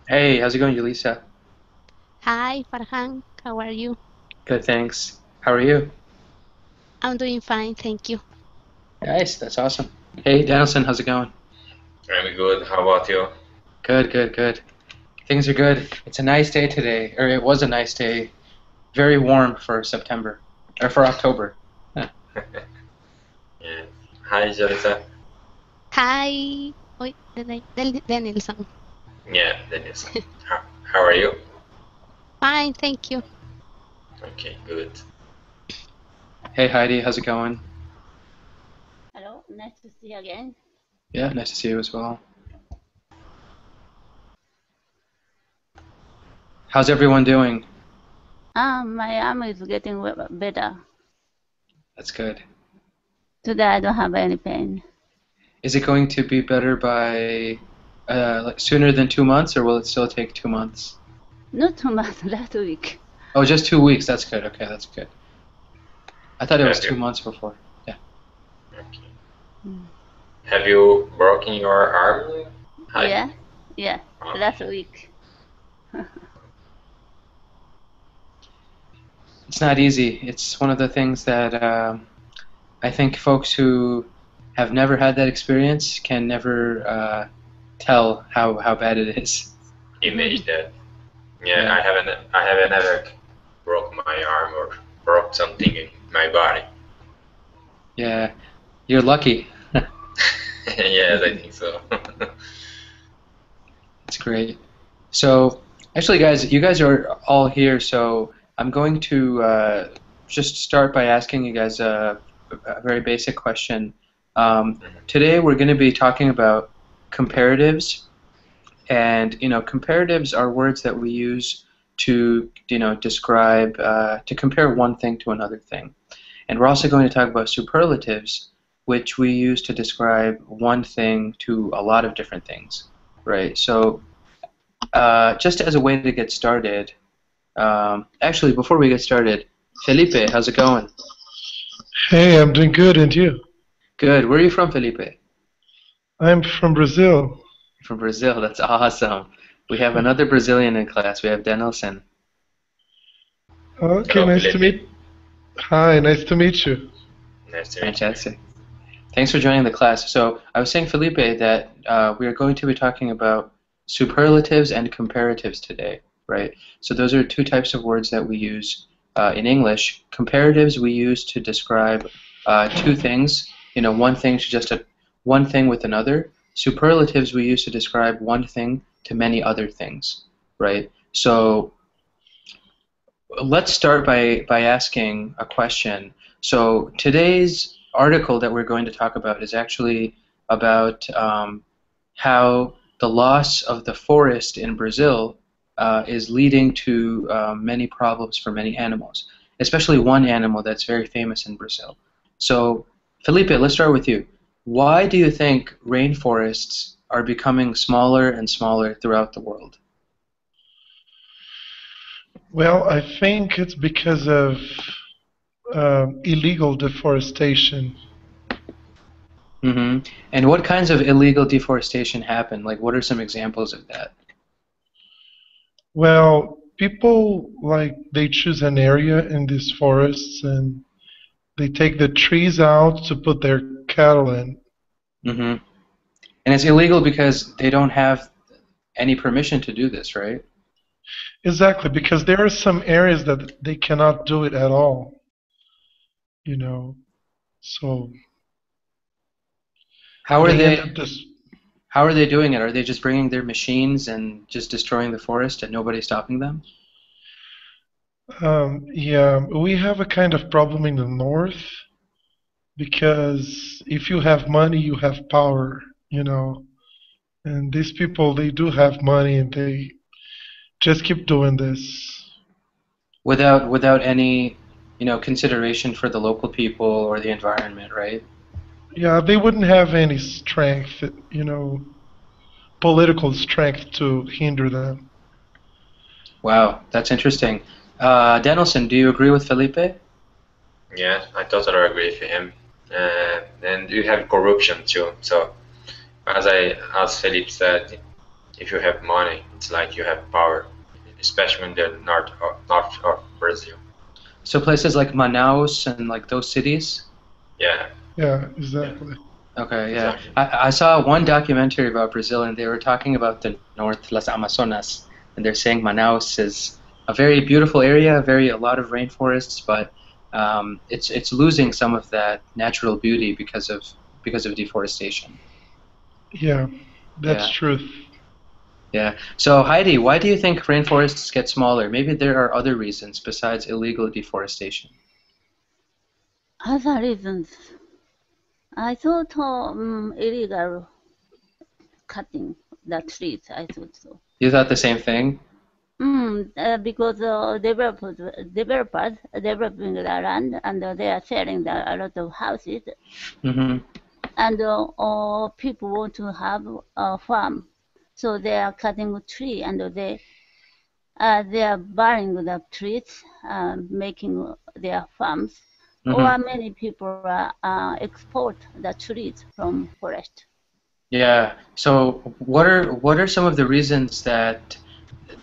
Hey, how's it going, Yulisa? Hi, Farhan. How are you? Good, thanks. How are you? I'm doing fine, thank you. Nice, that's awesome. Hey, Danielson, how's it going? I'm good. How about you? Good, good, good. Things are good. It's a nice day today, or it was a nice day. Very warm for September, or for October. Huh. Yeah. Hi, Jalisa. Hi. Oi, Danielson. Yeah, Denison. How are you? Fine, thank you. Okay, good. Hey, Heidi, how's it going? Hello, nice to see you again. Yeah, nice to see you as well. How's everyone doing? My arm is getting better. That's good. Today I don't have any pain. Is it going to be better by like sooner than 2 months, or will it still take 2 months? Not too much last week. Oh, just 2 weeks. That's good. Okay, that's good. I thought it was Have you? 2 months before. Yeah. Okay. Mm. Have you broken your arm, Heidi? Yeah, yeah, last Okay. week. It's not easy. It's one of the things that I think folks who have never had that experience can never tell how bad it is. Image that. Yeah, Yeah, I haven't ever broke my arm or broke something in my body. yeah. You're lucky. Yes, I think so. That's great. So, actually, guys, you guys are all here, so I'm going to just start by asking you guys a very basic question. Today, we're going to be talking about comparatives. And comparatives are words that we use to describe to compare one thing to another thing. And we're also going to talk about superlatives, which we use to describe one thing to a lot of different things, right? So just as a way to get started, actually, before we get started, Felipe, how's it going? Hey, I'm doing good, and you? Good. Where are you from, Felipe? I'm from Brazil. From Brazil. That's awesome. We have another Brazilian in class. We have Denelson. Okay, Hello, nice to Felipe. meet. Hi, nice to meet you. Nice to meet you. Fantastic. Thanks for joining the class. So I was saying, Felipe, that we are going to be talking about superlatives and comparatives today, right? So those are two types of words that we use in English. Comparatives we use to describe two things, one thing to one thing with another. Superlatives we use to describe one thing to many other things, right? So let's start by asking a question. So today's article that we're going to talk about is actually about how the loss of the forest in Brazil is leading to many problems for many animals, especially one animal that's very famous in Brazil. So, Felipe, let's start with you. Why do you think rainforests are becoming smaller and smaller throughout the world? Well, I think it's because of illegal deforestation. Hmm. And what kinds of illegal deforestation happen? Like, what are some examples of that? Well, people they choose an area in these forests and they take the trees out to put their cattle in. Hmm. And it's illegal because they don't have any permission to do this, right? Exactly, because there are some areas that they cannot do it at all, you know. So How are they end they? up this. How are they doing it? Are they just bringing their machines and just destroying the forest and nobody stopping them? Yeah, we have a kind of problem in the north because if you have money, you have power, you know. And these people, they do have money and they just keep doing this. Without any, consideration for the local people or the environment, right? Yeah, they wouldn't have any strength, political strength to hinder them. Wow, that's interesting. Danielson, do you agree with Felipe? Yeah, I totally agree with him. And you have corruption too. So as Philip said, if you have money, it's like you have power, especially in the north of Brazil. So places like Manaus and like those cities? Yeah, Yeah, exactly. Okay, yeah. exactly. I saw one documentary about Brazil, and they were talking about the north, Las Amazonas, and they're saying Manaus is a very beautiful area, a lot of rainforests, but it's losing some of that natural beauty because of deforestation. Yeah, that's Yeah, truth. yeah. So Heidi, why do you think rainforests get smaller? Maybe there are other reasons besides illegal deforestation. Other reasons. I thought illegal cutting the trees. I thought so. You thought the same thing? Because developers developing the land and they are selling a lot of houses, Mm-hmm. and people want to have a farm, so they are cutting a tree and they are burning the trees, making their farms. Mm-hmm. Or many people export the trees from forest. Yeah. So what are some of the reasons that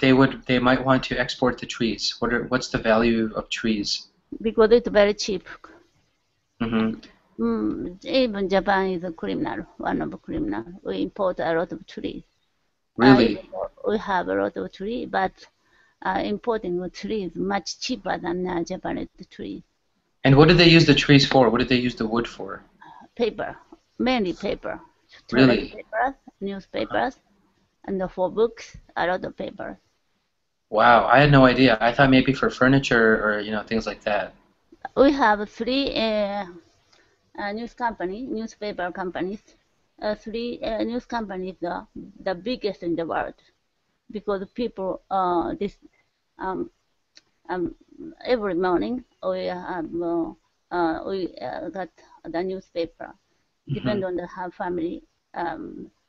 they might want to export the trees? What's the value of trees? Because it's very cheap. Mm-hmm. Even Japan is a criminal, one of the criminal. We import a lot of trees. Even Really? though we have a lot of trees, but importing a tree is much cheaper than Japanese trees. And what did they use the trees for? What did they use the wood for? Paper, mainly paper. Toilet Really? papers, newspapers, and for books, a lot of paper. Wow, I had no idea. I thought maybe for furniture or things like that. We have three newspaper companies. Three news companies, the biggest in the world, because people this um, um, every morning we got the newspaper. Mm-hmm. Depend on the have family,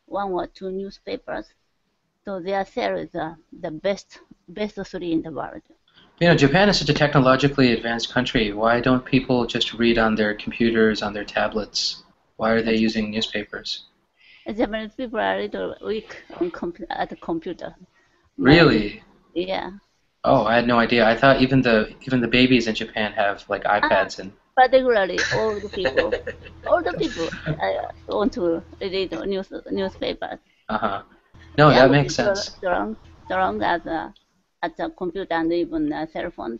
one or two newspapers. So their sale is the best three in the world. Japan is such a technologically advanced country. Why don't people just read on their computers, on their tablets? Why are they using newspapers? Japanese people are a little weak on at the computer. Really? Yeah. Oh, I had no idea. I thought even the babies in Japan have like iPads and. Particularly old people. Older people want to read newspapers. Uh-huh. No, that Young makes people are sense. strong at the computer and even cell phone.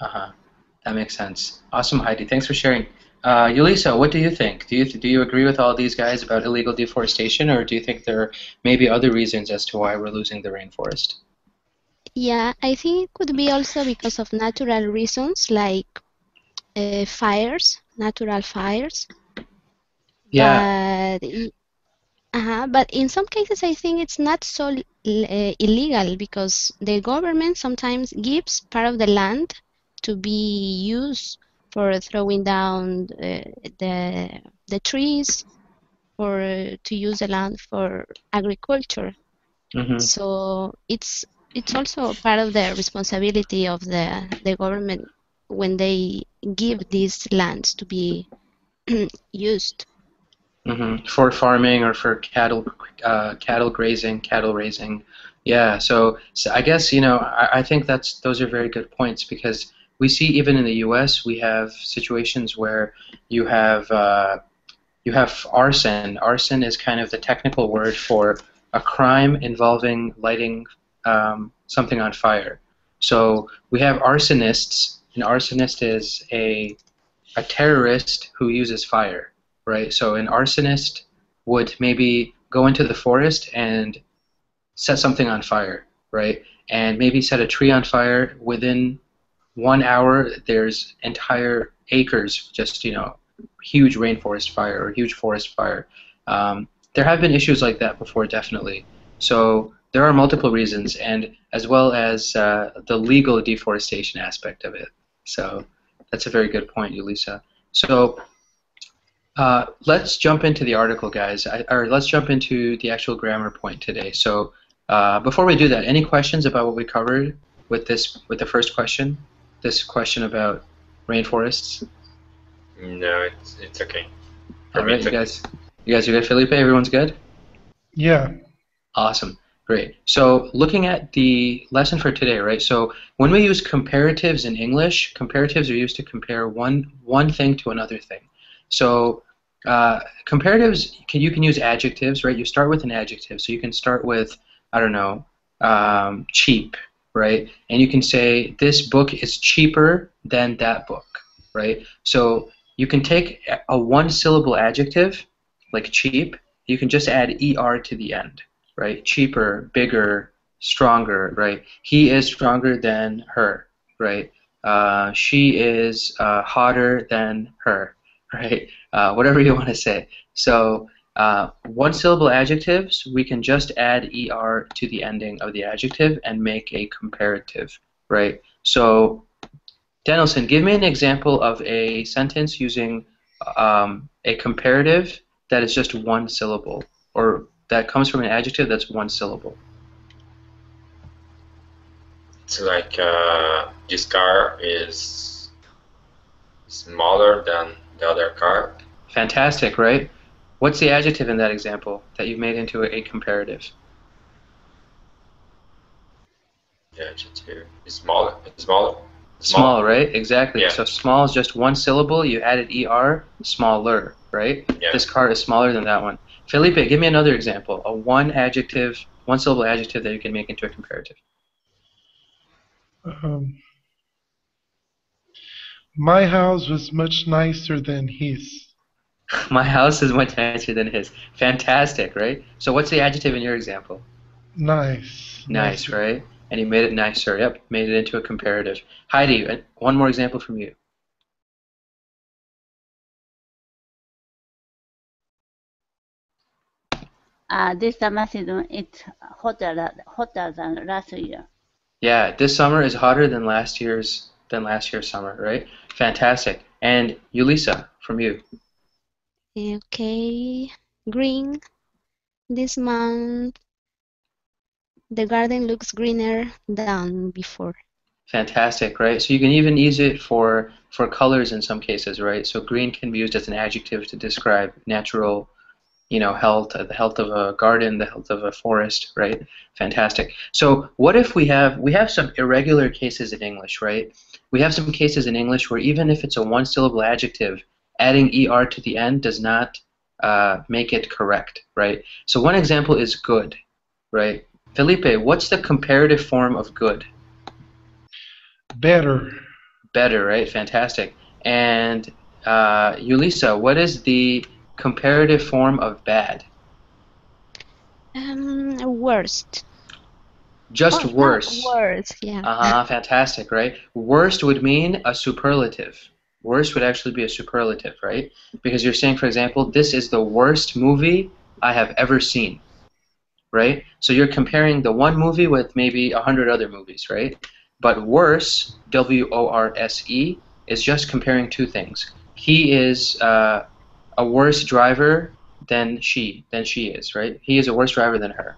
Uh-huh. That makes sense. Awesome, Heidi. Thanks for sharing. Yulisa, what do you think? Do you agree with all these guys about illegal deforestation, or do you think there may be other reasons as to why we're losing the rainforest? Yeah, I think it could be also because of natural reasons like fires, natural fires. Yeah. But in some cases, I think it's not so illegal because the government sometimes gives part of the land to be used for throwing down the trees or to use the land for agriculture. Mm-hmm. So it's also part of the responsibility of the government when they give these lands to be used. Mm-hmm. For farming or for cattle grazing, cattle raising. Yeah, so I guess, I think those are very good points because we see even in the US we have situations where you have you have arson. Arson is kind of the technical word for a crime involving lighting something on fire. So we have arsonists. An arsonist is a terrorist who uses fire, right? So an arsonist would maybe go into the forest and set something on fire, right? And maybe set a tree on fire. Within 1 hour, there's entire acres, just, huge rainforest fire or huge forest fire. There have been issues like that before, definitely. So there are multiple reasons, and as well as the legal deforestation aspect of it. So that's a very good point, Yulisa. So let's jump into the article, guys, or let's jump into the actual grammar point today. So before we do that, any questions about what we covered with the first question? This question about rainforests? No, it's okay. For All me, right, it's you okay. guys are good, Felipe? Everyone's good? Yeah. Awesome. Great. So looking at the lesson for today, right? So when we use comparatives in English, comparatives are used to compare one thing to another thing. So comparatives, you can use adjectives, right? You start with an adjective. So you can start with, I don't know, cheap, right? And you can say, this book is cheaper than that book, right? So you can take a one-syllable adjective, like cheap, you can just add er to the end, right? Cheaper, bigger, stronger, right? He is stronger than her, right? She is hotter than her, right? Whatever you want to say. So one-syllable adjectives, we can just add er to the ending of the adjective and make a comparative, right? So Danielson, give me an example of a sentence using a comparative that is just one syllable, or that comes from an adjective that's one syllable. It's like this car is smaller than the other car. Fantastic, right? What's the adjective in that example that you've made into a comparative? The adjective is smaller. Smaller. Small, right? Exactly. Yeah. So small is just one syllable. You added er, smaller, right? Yeah. This car is smaller than that one. Felipe, give me another example. A one-syllable adjective that you can make into a comparative. My house was much nicer than his. My house is much nicer than his. Fantastic, right? So what's the adjective in your example? Nice. Nice, right? And you made it nicer. Yep, made it into a comparative. Heidi, one more example from you. This summer season it's hotter than last year. Yeah, this summer is hotter than last year's summer, right? Fantastic. And Yulisa, from you. Okay, green. This month, the garden looks greener than before. Fantastic, right? So you can even use it for colors in some cases, right? So green can be used as an adjective to describe natural, health, the health of a garden, the health of a forest, right? Fantastic. So what if we have some irregular cases in English, right? We have some cases in English where even if it's a one-syllable adjective, adding er to the end does not make it correct, right? So one example is good, right? Felipe, what's the comparative form of good? Better. Better, right? Fantastic. And Yulisa, what is the comparative form of bad? Worst. Just worse. Worst, yeah. Fantastic, right? Worst would mean a superlative. Worst would actually be a superlative, right? Because you're saying, for example, this is the worst movie I have ever seen, right? So you're comparing the one movie with maybe 100 other movies, right? But worse, W-O-R-S-E, is just comparing two things. He is a worse driver than she is, right? He is a worse driver than her.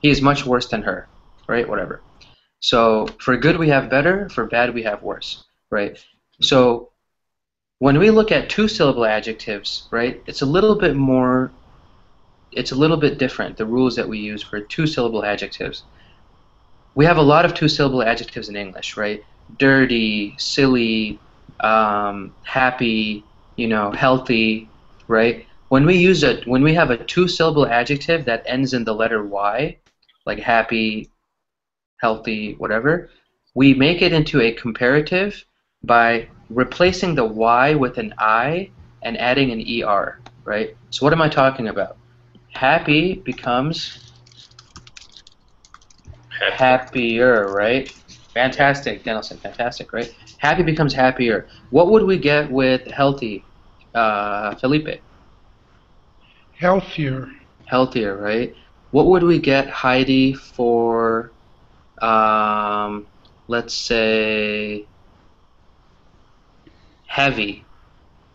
He is much worse than her, right? Whatever. So for good we have better, for bad we have worse, right? So when we look at two-syllable adjectives, right, it's a little bit different, the rules that we use for two-syllable adjectives. We have a lot of two-syllable adjectives in English, right? Dirty, silly, happy, healthy, right? When we have a two-syllable adjective that ends in the letter Y, like happy, healthy, whatever, we make it into a comparative by replacing the Y with an I and adding an ER, right? So what am I talking about? Happy becomes happier, right? Fantastic, Danielson, fantastic, right? Happy becomes happier. What would we get with healthy, Felipe? Healthier. Healthier, right? What would we get, Heidi, for, let's say, heavy?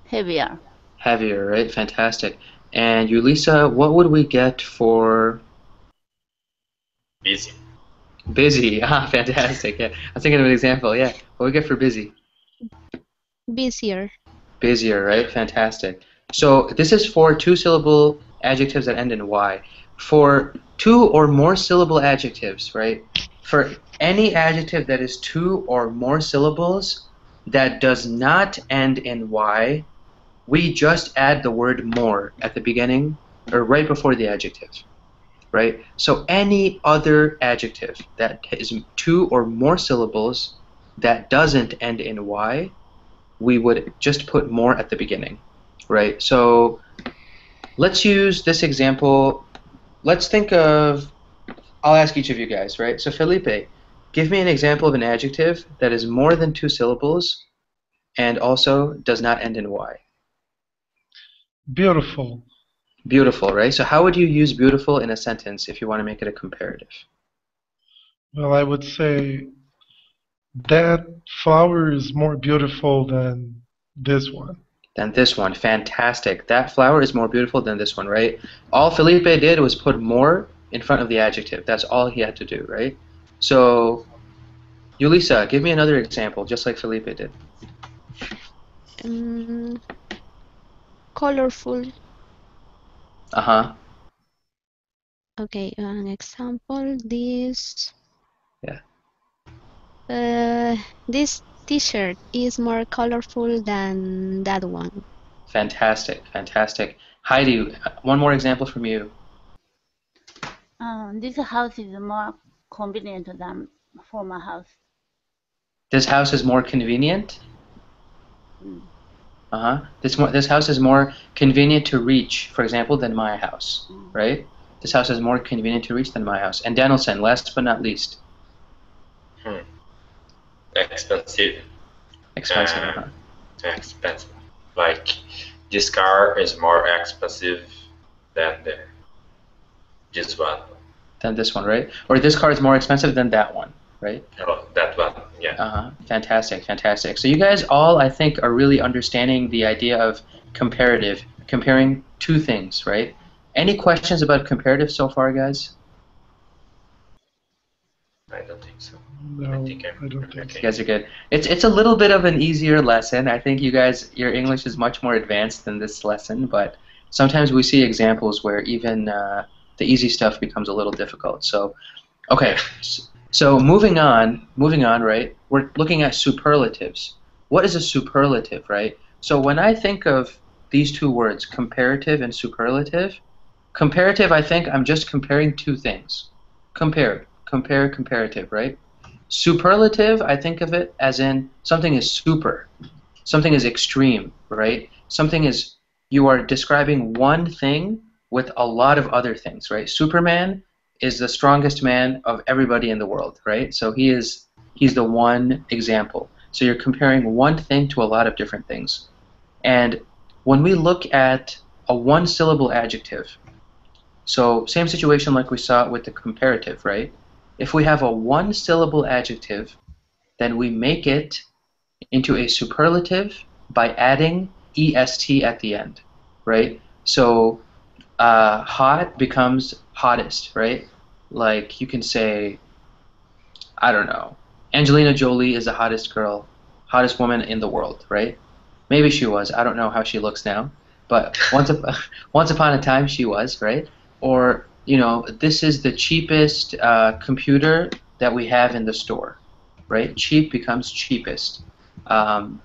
Heavier. Heavier, right? Fantastic. And Yulisa, what would we get for Busy. busy? Fantastic. Yeah, I'm thinking of an example. Yeah, what we get for busy? Busier. Busier, right? Fantastic. So this is for two-syllable adjectives that end in Y. for two or more syllable adjectives, right? For any adjective that is two or more syllables that does not end in Y, we just add the word more at the beginning or right before the adjective, right? So any other adjective that is two or more syllables that doesn't end in Y, we would just put more at the beginning, right? So let's use this example. Let's think of, I'll ask each of you guys, right? So Felipe, give me an example of an adjective that is more than two syllables and also does not end in Y. Beautiful. Beautiful, right? So how would you use beautiful in a sentence if you want to make it a comparative? Well, I would say that flower is more beautiful than this one. Than this one. Fantastic. That flower is more beautiful than this one, right? All Felipe did was put more in front of the adjective. That's all he had to do, right? So, Yulisa, give me another example, just like Felipe did. Colorful. Uh-huh. Okay, an example. This. Yeah. This T-shirt is more colorful than that one. Fantastic, fantastic. Heidi, one more example from you. This house is more convenient than former house. This house is more convenient? Uh-huh. This house is more convenient to reach, for example, than my house, right? This house is more convenient to reach than my house. And Danielson, last but not least. Expensive. Expensive, uh-huh. Expensive. Like, this car is more expensive than this one. Than this one, right? Or this car is more expensive than that one, right? Oh, that one, yeah. Uh-huh. Fantastic, fantastic. So you guys all, I think, are really understanding the idea of comparative, comparing two things, right? Any questions about comparative so far, guys? I don't think so. No, I think I don't think You guys are good. It's a little bit of an easier lesson. I think you guys, your English is much more advanced than this lesson, but sometimes we see examples where even the easy stuff becomes a little difficult. So, okay. So moving on, right? We're looking at superlatives. What is a superlative, right? So when I think of these two words, comparative and superlative, comparative, I think I'm just comparing two things. Comparative, right? Superlative, I think of it as in something is super, something is extreme, right? Something is, you are describing one thing with a lot of other things, right? Superman is the strongest man of everybody in the world, right? So he's the one example. So you're comparing one thing to a lot of different things. And when we look at a one-syllable adjective, so same situation like we saw with the comparative, right? If we have a one-syllable adjective, then we make it into a superlative by adding est at the end, right? So hot becomes hottest, right? Like you can say, I don't know, Angelina Jolie is the hottest girl, hottest woman in the world, right? Maybe she was. I don't know how she looks now, but once upon a time she was, right? Or you know, this is the cheapest computer that we have in the store, right? Cheap becomes cheapest.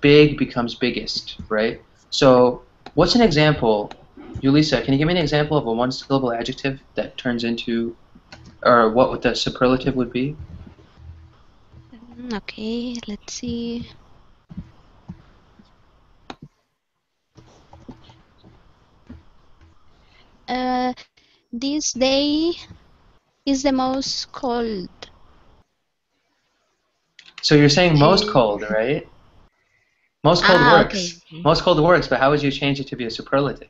Big becomes biggest, right? So what's an example, Yulisa, can you give me an example of a one-syllable adjective that turns into, or what the superlative would be? Okay, let's see. This day is the most cold. So you're saying most cold, right? Most cold works. Okay. Most cold works, but how would you change it to be a superlative?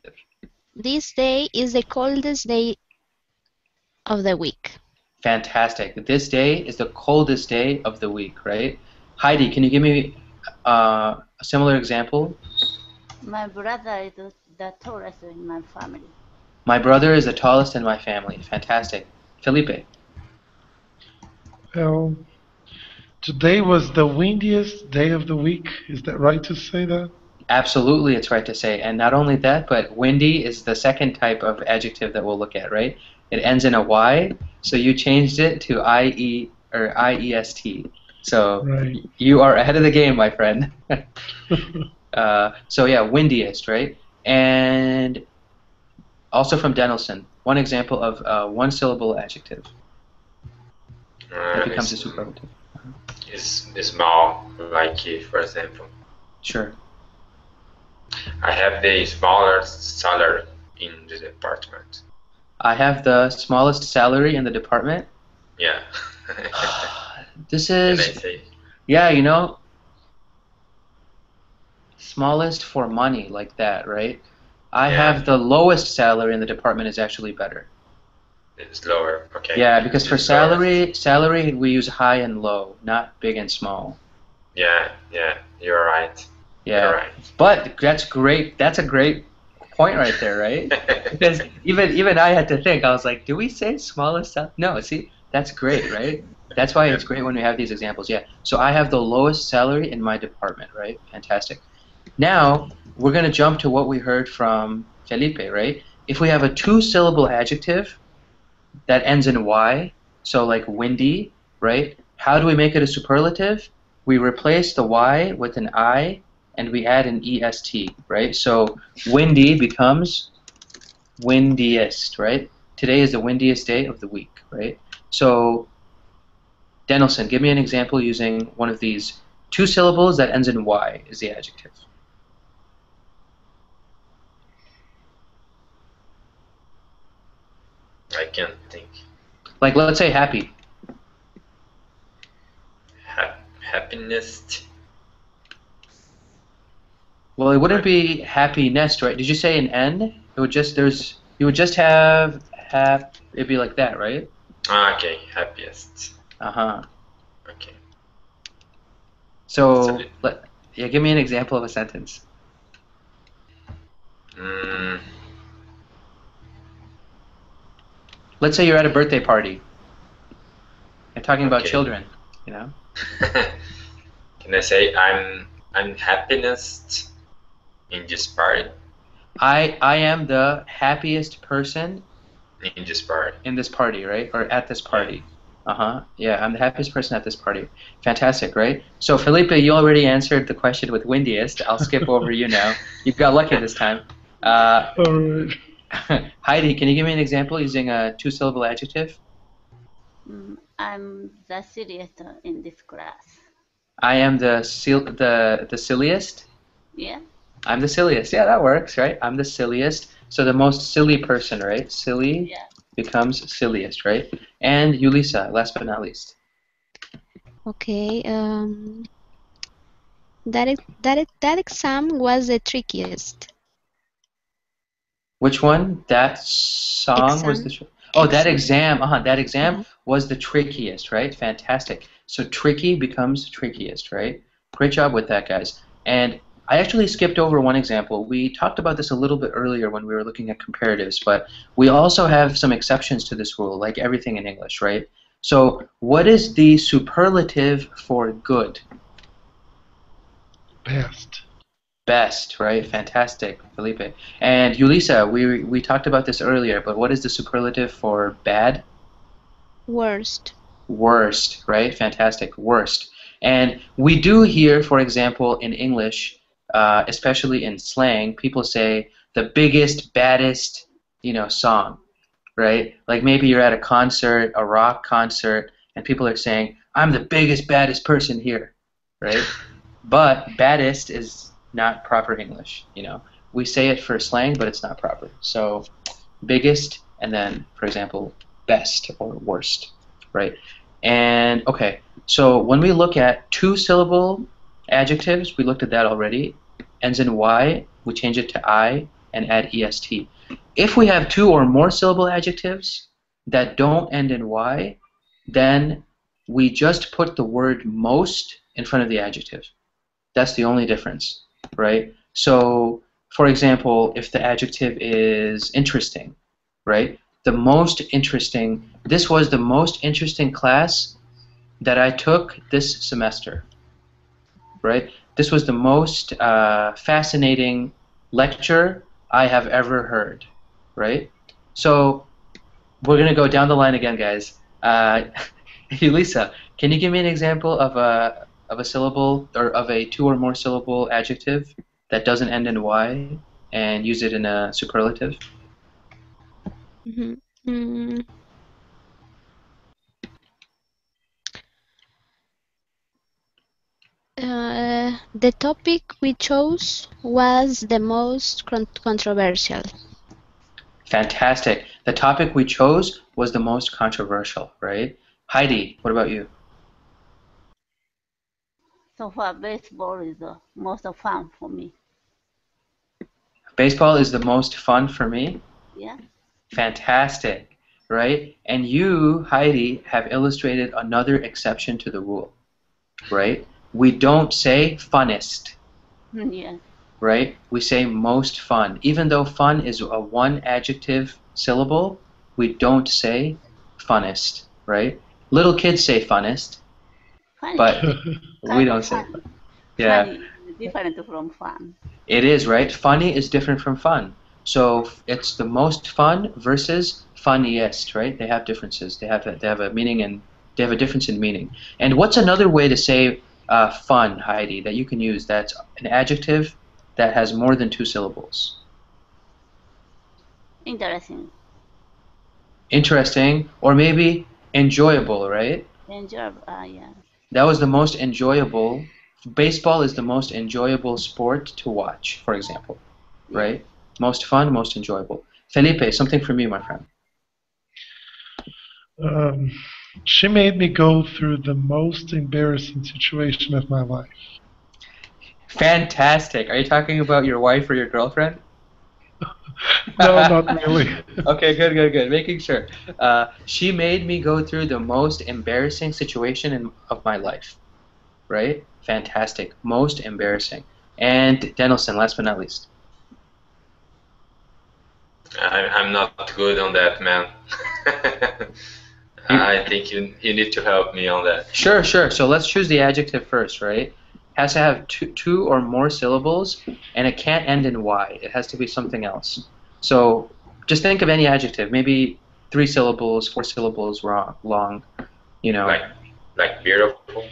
This day is the coldest day of the week. Fantastic. This day is the coldest day of the week, right? Heidi, can you give me a similar example? My brother is the tallest in my family. My brother is the tallest in my family. Fantastic. Felipe. Well, today was the windiest day of the week. Is that right to say that? Absolutely, it's right to say. And not only that, but windy is the second type of adjective that we'll look at, right? It ends in a Y, so you changed it to IE or IEST. So Right. you are ahead of the game, my friend. So yeah, windiest, right? And also from Dennelson, one example of one syllable adjective that becomes a superlative. Is small, like for example, Sure. I have the smallest salary in the department. I have the smallest salary in the department. Yeah. This Can I is, say? yeah, you know, smallest for money like that, right? I Yeah. have the lowest salary in the department is actually better. It's lower. Okay. Yeah, because for It's lower. salary we use high and low, not big and small. Yeah. Yeah. You're right. You're Yeah, right. but that's great. That's a great point right there, right? Because even I had to think. I was like, do we say smallest salary? No, see, that's great, right? That's why it's great when we have these examples. Yeah. So I have the lowest salary in my department, right? Fantastic. Now we're gonna jump to what we heard from Felipe, right? If we have a two-syllable adjective that ends in Y, so like windy, right? How do we make it a superlative? We replace the Y with an I and we add an EST, right? So windy becomes windiest, right? Today is the windiest day of the week, right? So Dennelson, give me an example using one of these two syllables that ends in Y is the adjective. I can't think. Like let's say happy. Happiness. Well, it wouldn't be happiness, right? Did you say an N? It would just you would just have it'd be like that, right? Okay. Happiest. Uh-huh. Okay. So yeah, give me an example of a sentence. Let's say you're at a birthday party. I'm talking about children, you know? Can I say I'm happiness in this party? I am the happiest person In this party. in this party, right? Or at this party. Yeah, I'm the happiest person at this party. Fantastic, right? So Felipe, you already answered the question with windiest. I'll skip over you now. You got lucky this time. All right. Heidi, can you give me an example using a two-syllable adjective? I'm the silliest in this class. I am the silliest. Yeah. I'm the silliest. Yeah, that works, right? I'm the silliest. So the most silly person, right? Silly becomes silliest, right? And Yulisa, last but not least. Okay. That exam was the trickiest. Which one? That song was the. Oh, that exam. That exam was the trickiest, right? Fantastic. So tricky becomes trickiest, right? Great job with that, guys. And I actually skipped over one example. We talked about this a little bit earlier when we were looking at comparatives, but we also have some exceptions to this rule, like everything in English, right? So what is the superlative for good? Best. Best, right? Fantastic, Felipe. And Yulisa, we talked about this earlier, but what is the superlative for bad? Worst. Worst, right? Fantastic, worst. And we do hear, for example, in English, especially in slang, people say the biggest, baddest, song, right? Like maybe you're at a concert, a rock concert, and people are saying, I'm the biggest, baddest person here, right? But baddest is not proper English, We say it for slang, but it's not proper. So biggest, and then, for example, best or worst, right? And, okay, so when we look at two-syllable adjectives, we looked at that already. Ends in Y, we change it to I and add EST. If we have two or more syllable adjectives that don't end in Y, then we just put the word most in front of the adjective. That's the only difference, right? So, for example, if the adjective is interesting, right? The most interesting, this was the most interesting class that I took this semester, right? This was the most fascinating lecture I have ever heard, right? So We're gonna go down the line again, guys. Lisa, can you give me an example of a syllable or of a two or more syllable adjective that doesn't end in y and use it in a superlative? Mhm. Mm, the topic we chose was the most controversial. Fantastic. The topic we chose was the most controversial, right? Heidi, what about you? So far, baseball is the most fun for me. Baseball is the most fun for me. Yeah. Fantastic, right? And you, Heidi, have illustrated another exception to the rule, right? We don't say funnest, Yes. right? We say most fun. Even though fun is a one adjective syllable, we don't say funnest, right? Little kids say funnest, Funny. but we Kind don't of say funny. yeah. Funny is different from fun. It is, right? Funny is different from fun. So it's the most fun versus funniest, right? They have differences. They have a meaning and they have a difference in meaning. And what's another way to say fun, Heidi, that you can use that's an adjective that has more than two syllables? Interesting. Interesting, or maybe enjoyable, right? Enjoyable. Yeah. That was the most enjoyable. Baseball is the most enjoyable sport to watch, for example, Yeah. right? Most fun, most enjoyable. Felipe, something for me, my friend. Um, she made me go through the most embarrassing situation of my life. Fantastic. Are you talking about your wife or your girlfriend? No, not really. Okay, good. Making sure. She made me go through the most embarrassing situation of my life, right? Fantastic. Most embarrassing. And Danielson, last but not least. I'm not good on that, man. I think you need to help me on that. Sure. So let's choose the adjective first, right? Has to have two or more syllables, and it can't end in Y. It has to be something else. So just think of any adjective, maybe 3 syllables, 4 syllables long, you know. Like beautiful.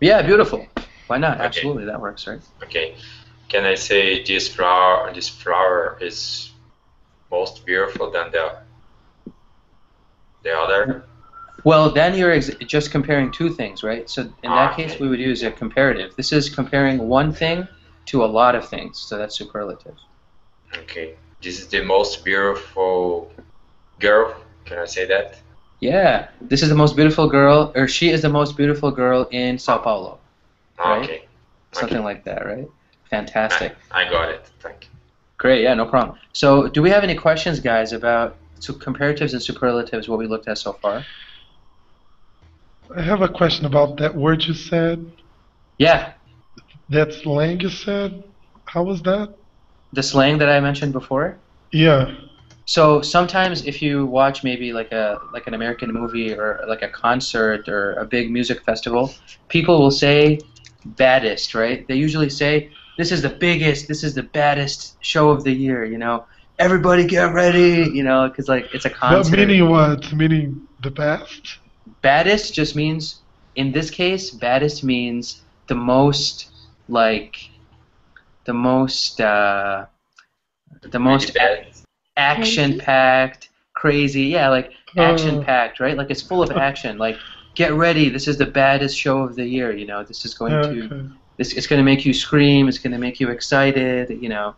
Yeah, beautiful. Why not? Okay. Absolutely, that works, right? Okay. Can I say this flower is most beautiful than the other? Well, then you're just comparing two things, right? So in that case, Okay. we would use a comparative. This is comparing one thing to a lot of things, so that's superlative. Okay. This is the most beautiful girl. Can I say that? Yeah, this is the most beautiful girl, or she is the most beautiful girl in Sao Paulo, right? Okay. Something like that, right? Fantastic. I got it. Thank you. Great, yeah, no problem. So do we have any questions, guys, about comparatives and superlatives, what we looked at so far? I have a question about that word you said. Yeah. That slang you said. How was that? The slang that I mentioned before? Yeah. So sometimes if you watch maybe like an American movie or like a concert or a big music festival, people will say baddest, right? They usually say this is the biggest, this is the baddest show of the year, you know. Everybody get ready, you know, because like it's a But concert. meaning what? Meaning the best? Baddest just means, in this case, baddest means the most, like, the most, uh, the most Really bad. action-packed, crazy, yeah, like action-packed, right? Like it's full of action. Like, get ready, this is the baddest show of the year, you know. This is going to, Okay. it's going to make you scream. It's going to make you excited, you know.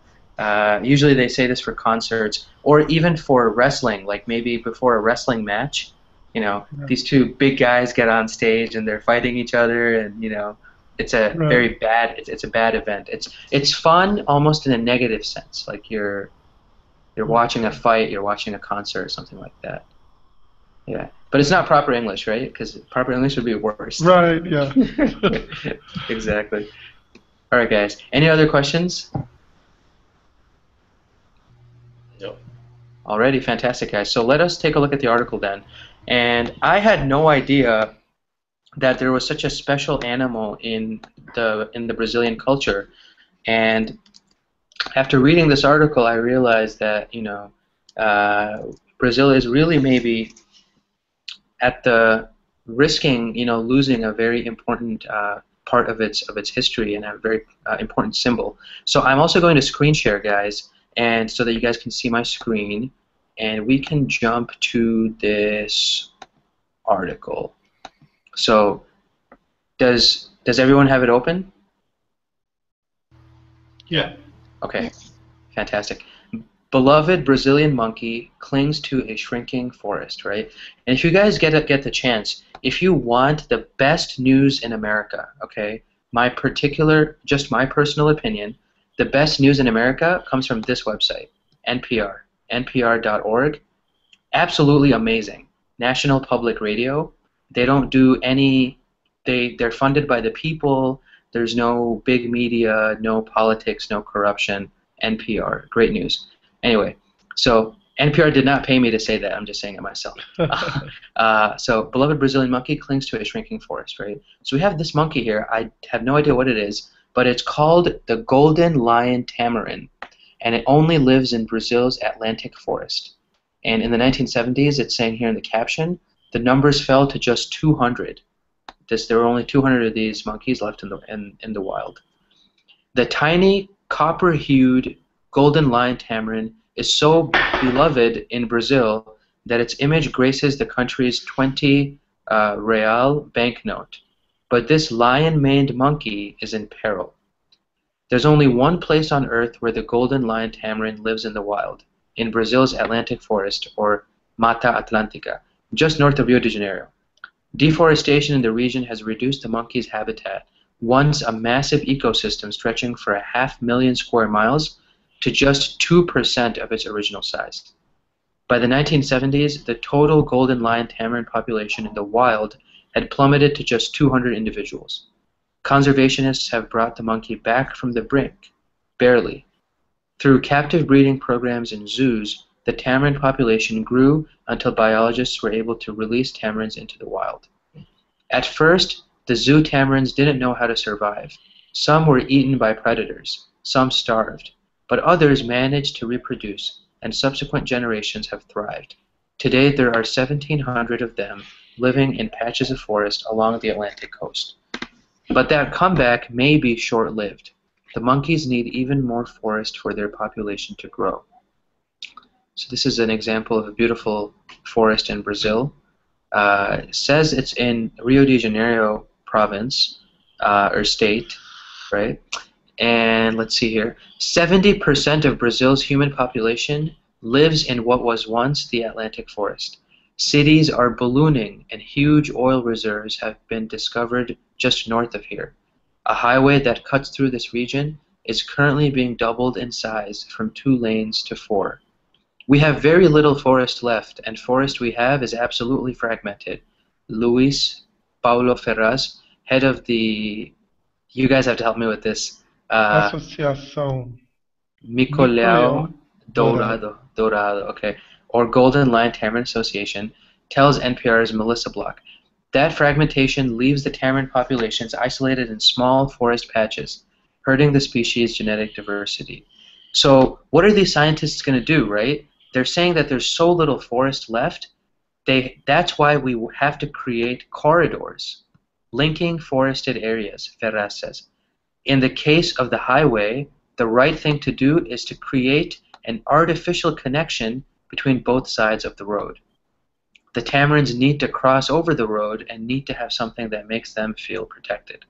Usually they say this for concerts or even for wrestling, like maybe before a wrestling match. You know, Yeah. these two big guys get on stage and they're fighting each other, and you know, it's a Right. very bad. It's a bad event. It's fun almost in a negative sense, like you're watching a fight, you're watching a concert, or something like that. Yeah, but it's not proper English, right? Because proper English would be worse. Right, yeah. Exactly. All right, guys. Any other questions? No. Alrighty, fantastic, guys. So let us take a look at the article then. And I had no idea that there was such a special animal in the Brazilian culture. And after reading this article, I realized that Brazil is really maybe at the risking, losing a very important part of its history and a very important symbol. So I'm also going to screen share, guys, and so that you guys can see my screen, and we can jump to this article. So does everyone have it open? Yeah. Okay. Yes. Fantastic. Beloved Brazilian monkey clings to a shrinking forest, right? And if you guys get the chance, if you want the best news in America, okay, just my personal opinion, the best news in America comes from this website, NPR, npr.org. Absolutely amazing. National Public Radio. They don't do any. They're funded by the people. There's no big media, no politics, no corruption. NPR, great news. Anyway, so NPR did not pay me to say that. I'm just saying it myself. So, beloved Brazilian monkey clings to a shrinking forest, right? So we have this monkey here. I have no idea what it is, but it's called the golden lion tamarin, and it only lives in Brazil's Atlantic forest. And in the 1970s, it's saying here in the caption, the numbers fell to just 200. There were only 200 of these monkeys left in the wild. The tiny copper-hued golden lion tamarin is so beloved in Brazil that its image graces the country's 20 real banknote. But this lion-maned monkey is in peril. There's only one place on Earth where the golden lion tamarin lives in the wild, in Brazil's Atlantic forest, or Mata Atlântica, just north of Rio de Janeiro. Deforestation in the region has reduced the monkey's habitat, once a massive ecosystem stretching for 500,000 square miles, to just 2% of its original size. By the 1970s, the total golden lion tamarin population in the wild had plummeted to just 200 individuals. Conservationists have brought the monkey back from the brink, barely. Through captive breeding programs in zoos, the tamarin population grew until biologists were able to release tamarins into the wild. At first, the zoo tamarins didn't know how to survive. Some were eaten by predators, some starved, but others managed to reproduce, and subsequent generations have thrived. Today, there are 1,700 of them living in patches of forest along the Atlantic coast. But that comeback may be short-lived. The monkeys need even more forest for their population to grow. So this is an example of a beautiful forest in Brazil. It says it's in Rio de Janeiro province, or state, right? And let's see here. 70% of Brazil's human population lives in what was once the Atlantic forest. Cities are ballooning, and huge oil reserves have been discovered just north of here. A highway that cuts through this region is currently being doubled in size from 2 lanes to 4. We have very little forest left, and forest we have is absolutely fragmented. Luis Paulo Ferraz, head of the, you guys have to help me with this, Associação Mico-Leão Dourado, okay, or Golden Lion Tamarin Association, tells NPR's Melissa Block. That fragmentation leaves the tamarin populations isolated in small forest patches, hurting the species' genetic diversity. So what are these scientists going to do, right? They're saying that there's so little forest left, that's why we have to create corridors linking forested areas, Ferraz says. In the case of the highway, the right thing to do is to create an artificial connection between both sides of the road. The tamarins need to cross over the road and need to have something that makes them feel protected.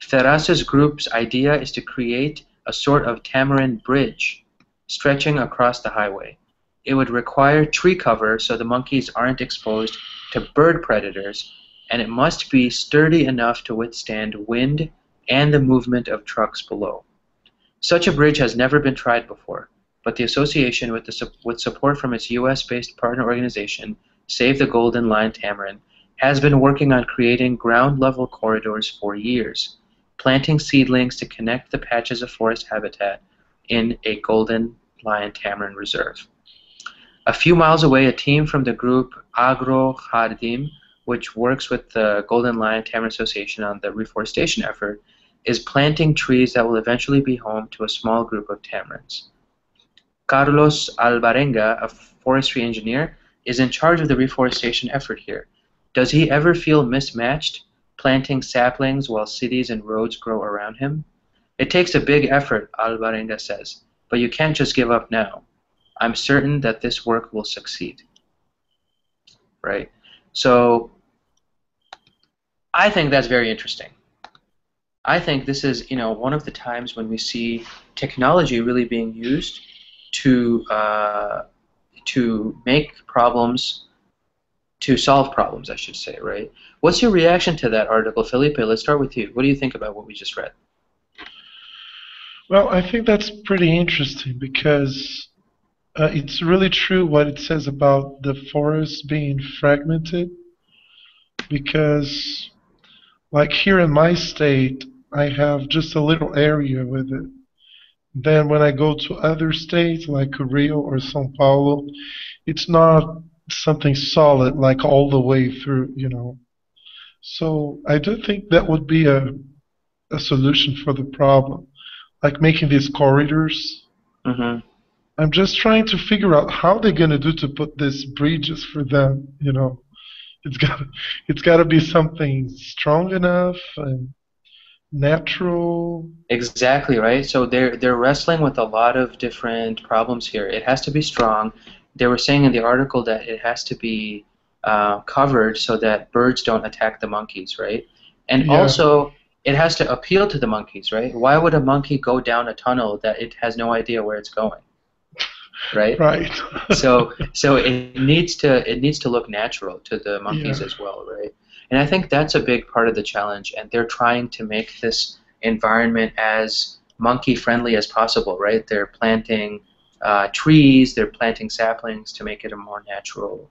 Ferraz's group's idea is to create a sort of tamarin bridge stretching across the highway. It would require tree cover so the monkeys aren't exposed to bird predators, and it must be sturdy enough to withstand wind and the movement of trucks below. Such a bridge has never been tried before, but the association, with support from its US-based partner organization, Save the Golden Lion Tamarin, has been working on creating ground-level corridors for years, planting seedlings to connect the patches of forest habitat in a Golden Lion Tamarin reserve. A few miles away, a team from the group Agro Jardim, which works with the Golden Lion Tamarin Association on the reforestation effort, is planting trees that will eventually be home to a small group of tamarins. Carlos Alvarenga, a forestry engineer, is in charge of the reforestation effort here. Does he ever feel mismatched, planting saplings while cities and roads grow around him? It takes a big effort, Alvarenga says, but you can't just give up now. I'm certain that this work will succeed. Right? So I think that's very interesting. I think this is, one of the times when we see technology really being used to make problems, to solve problems, I should say, right? What's your reaction to that article, Felipe? Let's start with you. What do you think about what we just read? Well, I think that's pretty interesting because it's really true what it says about the forest being fragmented. Because, like here in my state, I have just a little area with it. Then when I go to other states like Rio or São Paulo, it's not something solid like all the way through. So I do think that would be a solution for the problem, like making these corridors. Mm-hmm. I'm just trying to figure out how they're gonna do to put these bridges for them. It's gotta be something strong enough and natural. Exactly, right? So they're wrestling with a lot of different problems here. It has to be strong. They were saying in the article that it has to be covered so that birds don't attack the monkeys, right? And Yeah, also, it has to appeal to the monkeys, right? Why would a monkey go down a tunnel that it has no idea where it's going, right? right. So it needs to look natural to the monkeys Yeah, as well, right? And I think that's a big part of the challenge, and they're trying to make this environment as monkey friendly as possible, right? They're planting trees, they're planting saplings to make it a more natural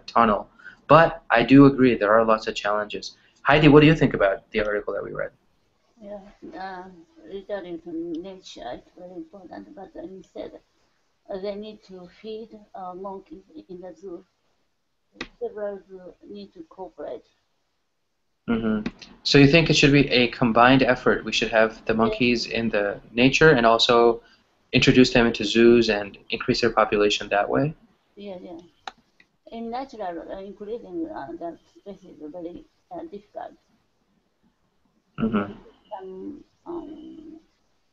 tunnel. But I do agree there are lots of challenges. Heidi, what do you think about the article that we read? Yeah, returning to nature is very important, but instead they need to feed monkeys in the zoo. Several zoos need to cooperate. Hmm. So you think it should be a combined effort? We should have the Yes, monkeys in the nature and also introduce them into zoos and increase their population that way? yeah, yeah. In natural, increasing the species is very difficult. They Hmm. need some,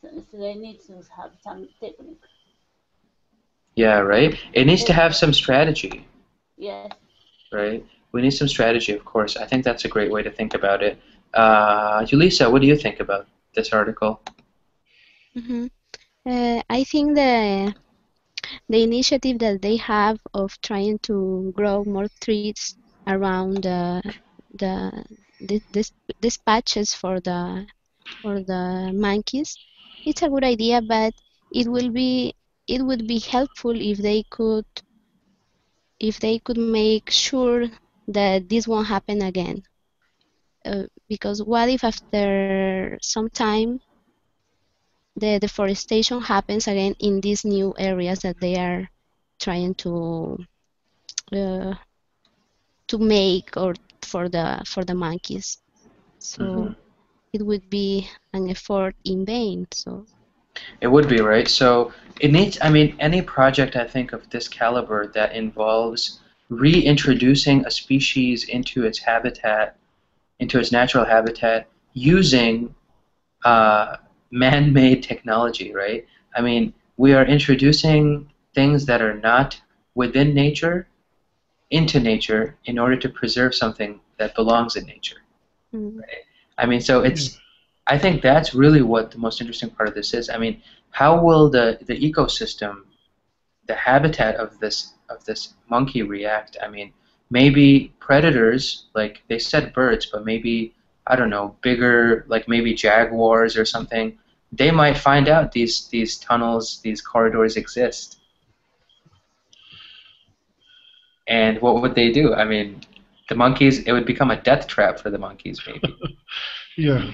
so they need to have some technique. Yeah, right? It needs to have some strategy, Yes. right? We need some strategy, of course. I think that's a great way to think about it. Julissa, what do you think about this article? Mm-hmm. I think the initiative that they have of trying to grow more trees around the this patches for the monkeys, it's a good idea, but it will be it would be helpful if they could make sure that this won't happen again. Because what if after some time the deforestation happens again in these new areas that they are trying uh, to make or for the monkeys? Hmm. So it would be an effort in vain. So. It would be, right? So it needs, I mean, any project I think of this caliber that involves reintroducing a species into its habitat, into its natural habitat, using uh, man-made technology, right? I mean, we are introducing things that are not within nature into nature in order to preserve something that belongs in nature, Mm. right? I mean, so yeah, I think that's really what the most interesting part of this is. I mean, how will the ecosystem, the habitat of this monkey react? I mean, maybe predators, like they said birds, but maybe I don't know, bigger, like maybe jaguars or something. They might find out these tunnels, these corridors exist, and what would they do? I mean, the monkeys, it would become a death trap for the monkeys, maybe, yeah.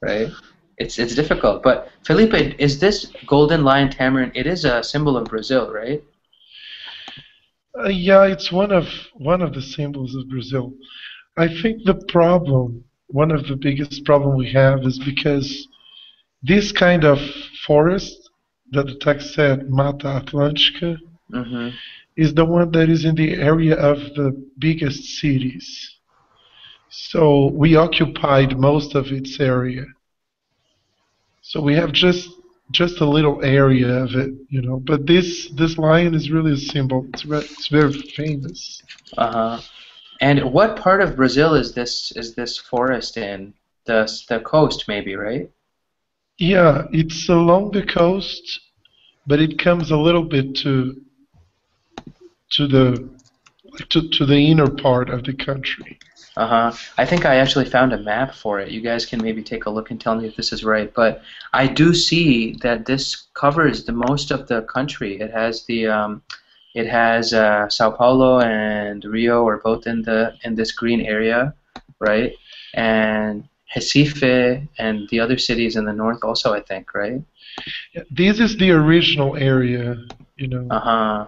right? It's difficult. But Felipe, is this golden lion tamarin? It is a symbol of Brazil, right? Yeah, it's one of the symbols of Brazil. I think one of the biggest problem we have is because this kind of forest that the text said Mata Atlântica, Mm-hmm. is the one that is in the area of the biggest cities. So we occupied most of its area. So we have just a little area of it, you know. But this lion is really a symbol. It's very famous. Uh-huh. And what part of Brazil is this forest in? The coast, maybe, right? Yeah, it's along the coast, but it comes a little bit to the to the inner part of the country. Uh-huh. I think I actually found a map for it. You guys can maybe take a look and tell me if this is right. But I do see that this covers the most of the country. It has Sao Paulo and Rio are both in this green area, right? And Recife and the other cities in the north also, I think, right? Yeah, this is the original area, you know. Uh-huh.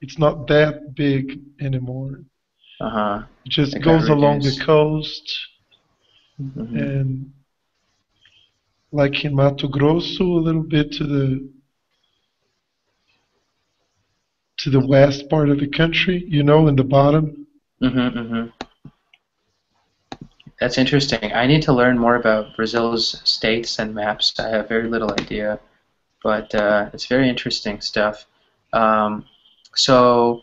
It's not that big anymore. Uh-huh. It just It got goes along the reduced. coast Mm-hmm. and like in Mato Grosso, a little bit to the west part of the country, you know, in the bottom. Mm-hmm. Mm-hmm. That's interesting. I need to learn more about Brazil's states and maps. I have very little idea, but it's very interesting stuff. Um, so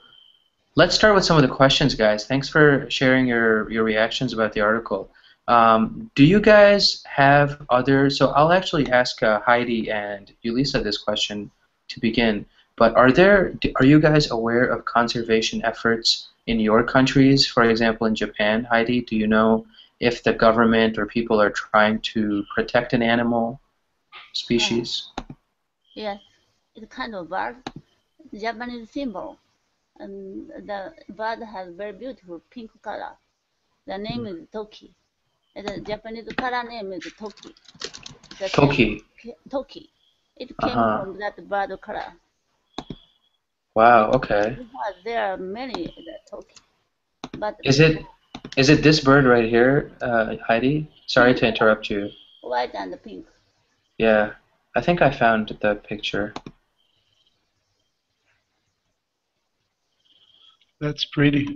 let's start with some of the questions, guys. Thanks for sharing your reactions about the article. Do you guys have other? So I'll actually ask Heidi and Ulisa this question to begin. But are you guys aware of conservation efforts in your countries? For example, in Japan, Heidi, do you know if the government or people are trying to protect an animal Uh, species? yes, it's kind of bird, Japanese symbol. And the bird has very beautiful pink color. The name is Toki. The Japanese color name is Toki. The same Toki. Toki. It came Uh-huh. from that bird color. Wow, okay. There are many Toki, but Is it is it this bird right here, Heidi? Sorry pink to color, interrupt you. white and pink. Yeah, I think I found the picture. That's pretty.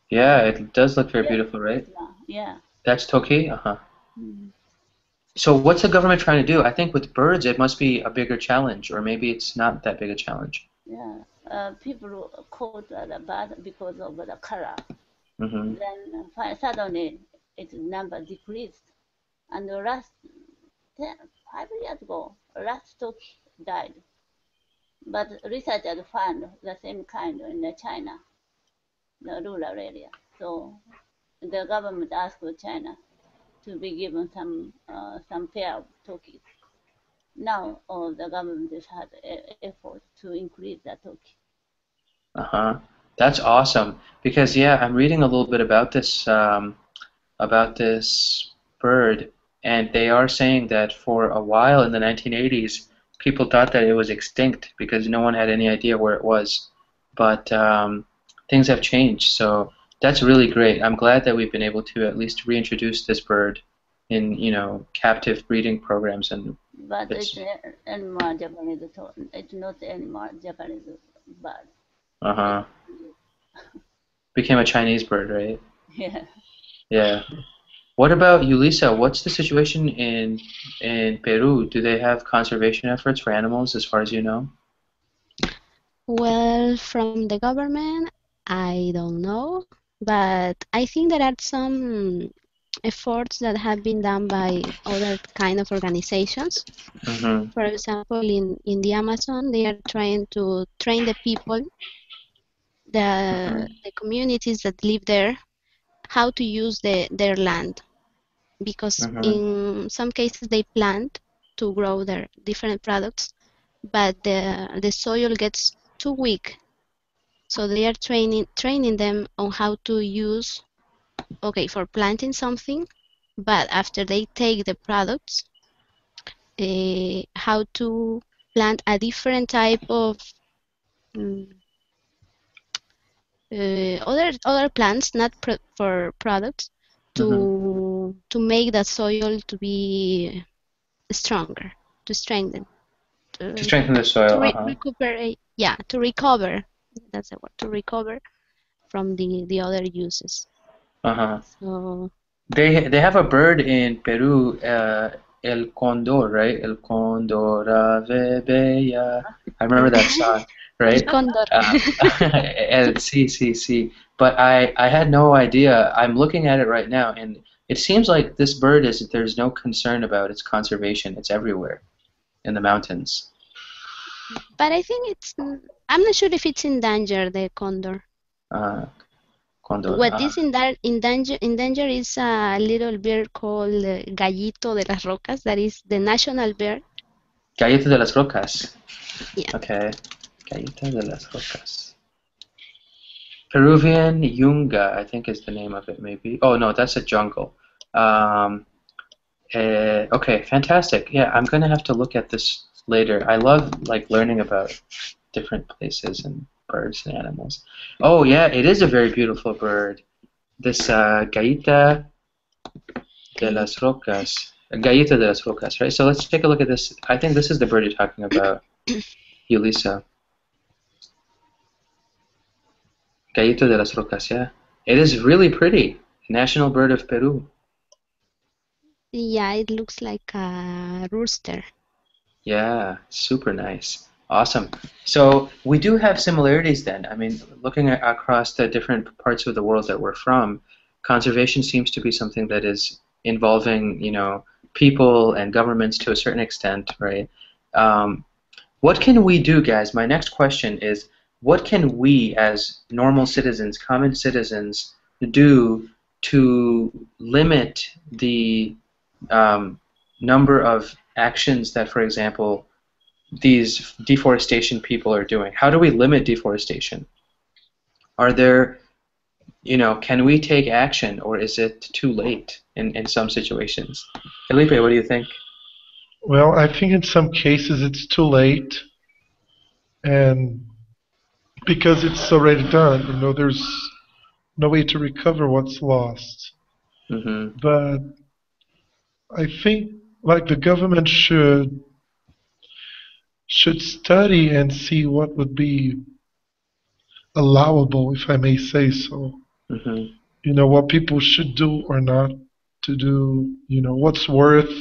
Yeah, it does look very Yes, beautiful, this right? one. Yeah. That's Toki? Uh-huh. Mhm. So what's the government trying to do? I think with birds it must be a bigger challenge, or maybe it's not that big a challenge. Yeah. People caught the bird because of the color. Mm-hmm. Then suddenly its number decreased. And the last 5 years ago, last stock died. But researchers found the same kind in China, the rural area. So the government asked China to be given some pair of turkeys. Now the government has had effort to increase the turkey. Uh-huh. That's awesome. Because yeah, I'm reading a little bit about this bird, and they are saying that for a while in the 1980s, people thought that it was extinct because no one had any idea where it was. But things have changed, so that's really great. I'm glad that we've been able to at least reintroduce this bird in, captive breeding programs, and But it's it's animal Japanese. It's not animal Japanese bird. It's, uh-huh. Became a Chinese bird, right? yeah. Yeah. What about Ulisa? What's the situation in Peru? Do they have conservation efforts for animals, as far as you know? Well, from the government, I don't know, but I think there are some efforts that have been done by other kind of organizations. Mm-hmm. For example, in the Amazon, they are trying to train the people, Mm-hmm. the communities that live there, how to use their land. Because Mm-hmm. in some cases they plant to grow their different products, but the soil gets too weak. So they are training them on how to use, okay, for planting something, but after they take the products, how to plant a different type of mm, other plants, not for products, Mm-hmm. to make the soil to be stronger, to strengthen, To to, strengthen the to soil, uh-huh. recuperate. Yeah, to recover. That's the word, to recover from the other uses. Uh-huh. So They have a bird in Peru, El Condor, right? El Condor Ave Bella. I remember that song, El right? cóndor. El sí, sí, sí. But I had no idea. I'm looking at it right now, and it seems like this bird there's no concern about its conservation. It's everywhere in the mountains. But I think I'm not sure if it's in danger, the condor. Uh, Condor. What is in danger is a little bird called Gallito de las Rocas. That is the national bird. Galleta de las Rocas. Yeah. Okay. Galleta de las Rocas. Peruvian Yunga, I think is the name of it, maybe. Oh, no, that's a jungle. Okay, fantastic. Yeah, I'm gonna have to look at this later. I love like learning about different places and birds and animals. Oh, yeah, it is a very beautiful bird. This Galleta de las Rocas. Galleta de las Rocas, right? So let's take a look at this. I think this is the bird you're talking about, Yulisa. Gallito de las Rocas, yeah. It is really pretty. National bird of Peru. Yeah, it looks like a rooster. Yeah, super nice. Awesome. So we do have similarities then. I mean, looking across the different parts of the world that we're from, conservation seems to be something that is involving, people and governments to a certain extent, right? Um, what can we do, guys? My next question is, what can we as normal citizens, common citizens, do to limit the number of actions that, for example, these deforestation people are doing? How do we limit deforestation? Are there, can we take action, or is it too late in some situations? Felipe, what do you think? Well, I think in some cases it's too late, and because it's already done, there's no way to recover what's lost. Mm-hmm. But I think like the government should study and see what would be allowable, if I may say so. Mm-hmm. What people should do or not to do, what's worth,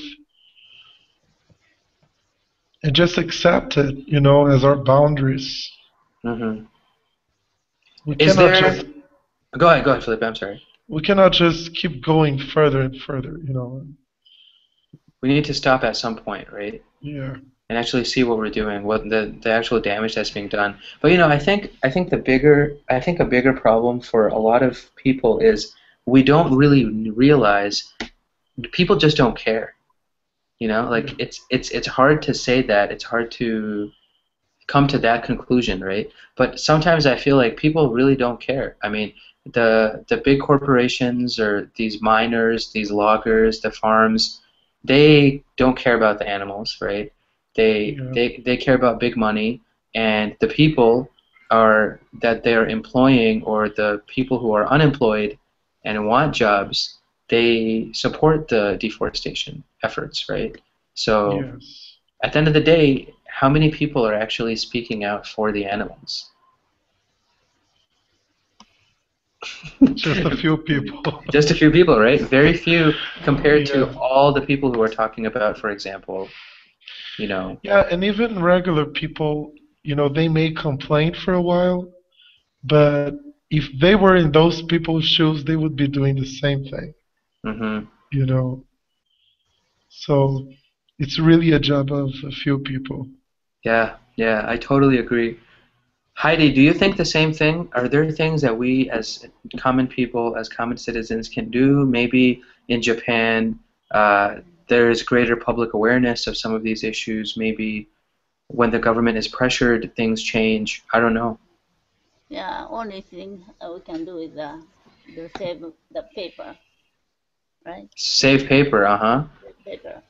and just accept it, as our boundaries. Mm-hmm. We Is cannot there? just Go ahead, Felipe. I'm sorry. we cannot just keep going further and further, We need to stop at some point, right? Yeah. And actually see what we're doing, what the actual damage that's being done. But I think a bigger problem for a lot of people is we don't really realize people just don't care. Like it's hard to say that. It's hard to come to that conclusion, right? But sometimes I feel like people really don't care. I mean, the big corporations or these miners, these loggers, the farms, they don't care about the animals, right? They Yeah. they care about big money, and the people that they're employing, or the people who are unemployed and want jobs, they support the deforestation efforts, right? So Yes. at the end of the day, how many people are actually speaking out for the animals? Just a few people. Just a few people, right? Very few compared to Yeah. all the people who are talking about, for example, Yeah, and even regular people, they may complain for a while, but if they were in those people's shoes, they would be doing the same thing, hmm you know. So it's really a job of a few people. Yeah, I totally agree. Heidi, do you think the same thing? Are there things that we as common people, as common citizens can do? Maybe in Japan, there's greater public awareness of some of these issues. Maybe when the government is pressured, things change. I don't know. Yeah, only thing we can do is to save the paper, right? Save paper, uh-huh. The paper.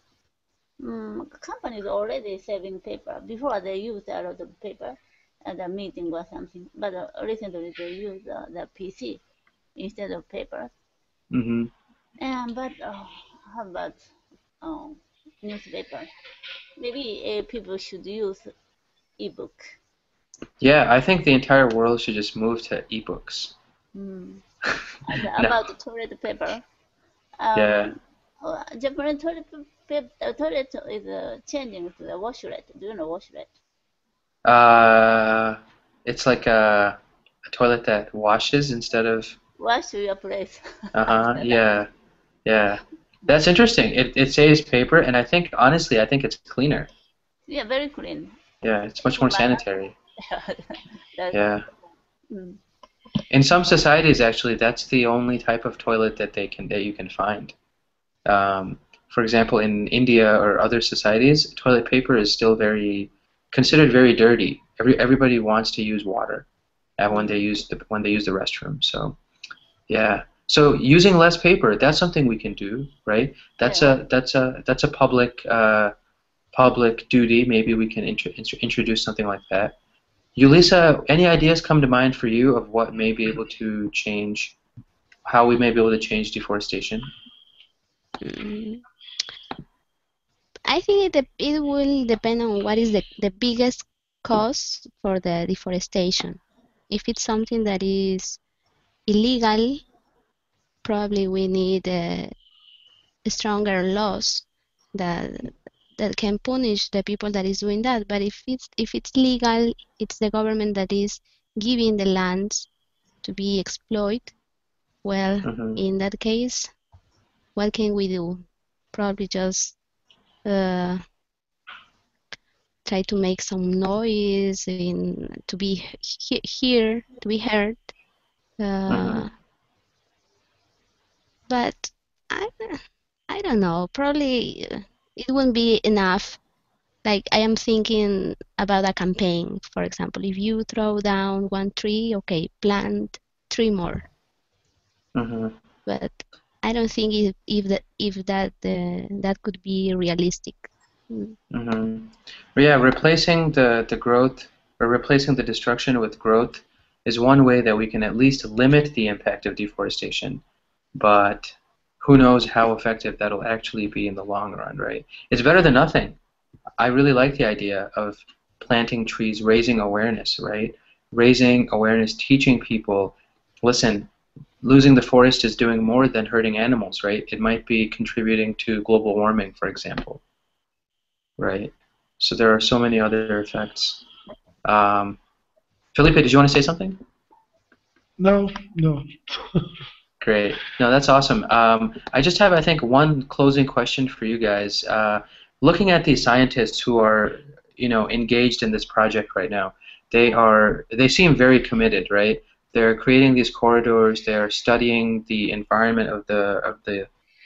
Companies already saving paper. Before they used a lot of paper at a meeting or something, but recently they use the PC instead of paper. Mm-hmm. And but how about uh, newspaper? Maybe people should use ebook. Yeah, I think the entire world should just move to ebooks. And No. about the toilet paper, Yeah. Japanese toilet is changing to the washlet. Do you know washlet? Uh, it's like a toilet that washes instead of. Wash your place. Uh-huh. Yeah. Yeah. That's interesting. It saves paper, and I think honestly, I think it's cleaner. Yeah, very clean. Yeah, it's much In more my sanitary. That's, Yeah. mm, In some societies, actually, that's the only type of toilet that you can find. For example, in India or other societies, toilet paper is still considered very dirty. Everybody wants to use water when they use the restroom. So yeah. So using less paper, that's something we can do, right? yeah. That's a public duty. Maybe we can introduce something like that. Yulisa, any ideas come to mind for you of what may be able to change, how we may be able to change deforestation? Mm, I think it will depend on what is the biggest cause for the deforestation. If it's something that is illegal, probably we need stronger laws that that can punish the people that is doing that. But if it's legal, it's the government that is giving the lands to be exploited. Well, Mm-hmm. in that case, what can we do? Probably just uh, try to make some noise to be here, to be heard. Mm-hmm. Uh, but I, I don't know. Probably it won't be enough. Like I am thinking about a campaign, for example. If you throw down one tree, okay, plant three more. Mm-hmm. But I don't think that could be realistic. Mm. Mm-hmm. Yeah, replacing the growth or replacing the destruction with growth is one way that we can at least limit the impact of deforestation. But who knows how effective that'll actually be in the long run, right? It's better than nothing. I really like the idea of planting trees, raising awareness, right? Raising awareness, teaching people, listen, losing the forest is doing more than hurting animals, right? It might be contributing to global warming, for example, right? So there are so many other effects. Um, Felipe, did you want to say something? No, no. Great. No, that's awesome. I just have, I think, one closing question for you guys. Looking at these scientists who are, engaged in this project right now, they seem very committed, right? They're creating these corridors. They're studying the environment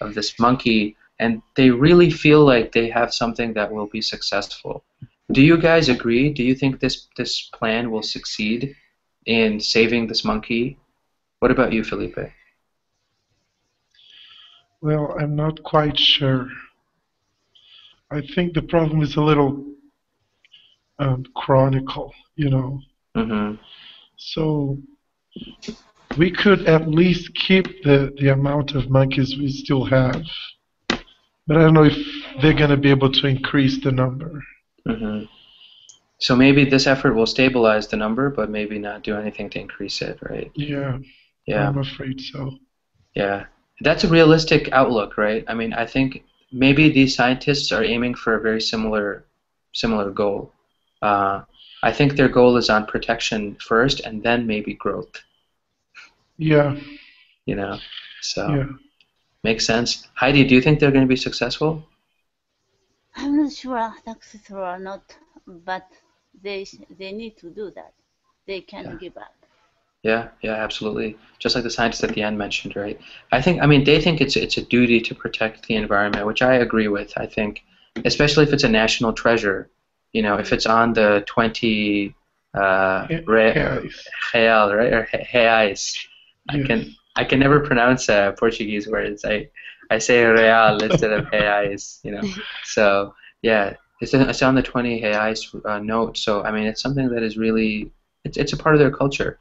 of this monkey, and they really feel like they have something that will be successful. Do you guys agree? Do you think this plan will succeed in saving this monkey? What about you, Felipe? Well, I'm not quite sure. I think the problem is a little chronicle, you know. Mm-hmm. So we could at least keep the amount of monkeys we still have. But I don't know if they're going to be able to increase the number. Mm-hmm. So maybe this effort will stabilize the number, but maybe not do anything to increase it, right? Yeah, Yeah, I'm afraid so. yeah. That's a realistic outlook, right? I mean, I think maybe these scientists are aiming for a very similar goal. Uh, I think their goal is on protection first, and then maybe growth. Yeah, So yeah. makes sense. Heidi, do you think they're going to be successful? I'm not sure successful or not, but they need to do that. They can't Yeah. give up. Yeah, absolutely. Just like the scientist at the end mentioned, right? I mean, they think it's a duty to protect the environment, which I agree with. I think, especially if it's a national treasure, if it's on the 20 Reais. real, right, or reais. Yes. I can never pronounce Portuguese words. I say real instead of reais. So yeah, it's on the 20 reais note. So I mean, it's something that is really it's a part of their culture.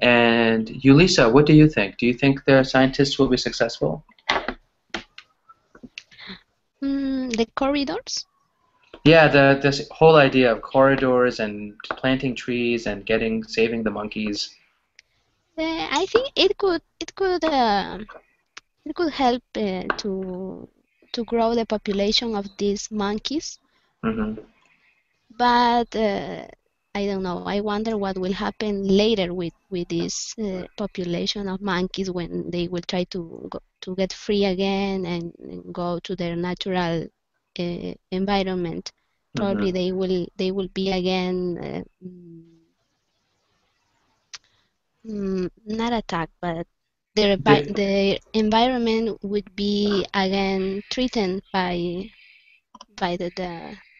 And Yulisa, what do you think? Do you think the scientists will be successful? The corridors? Yeah, this whole idea of corridors and planting trees and saving the monkeys. I think it could help to grow the population of these monkeys, Hmm. but I don't know. I wonder what will happen later with this population of monkeys when they will try to get free again and go to their natural environment. Probably Hmm. they will be again not attacked, but The, the environment would be again threatened by the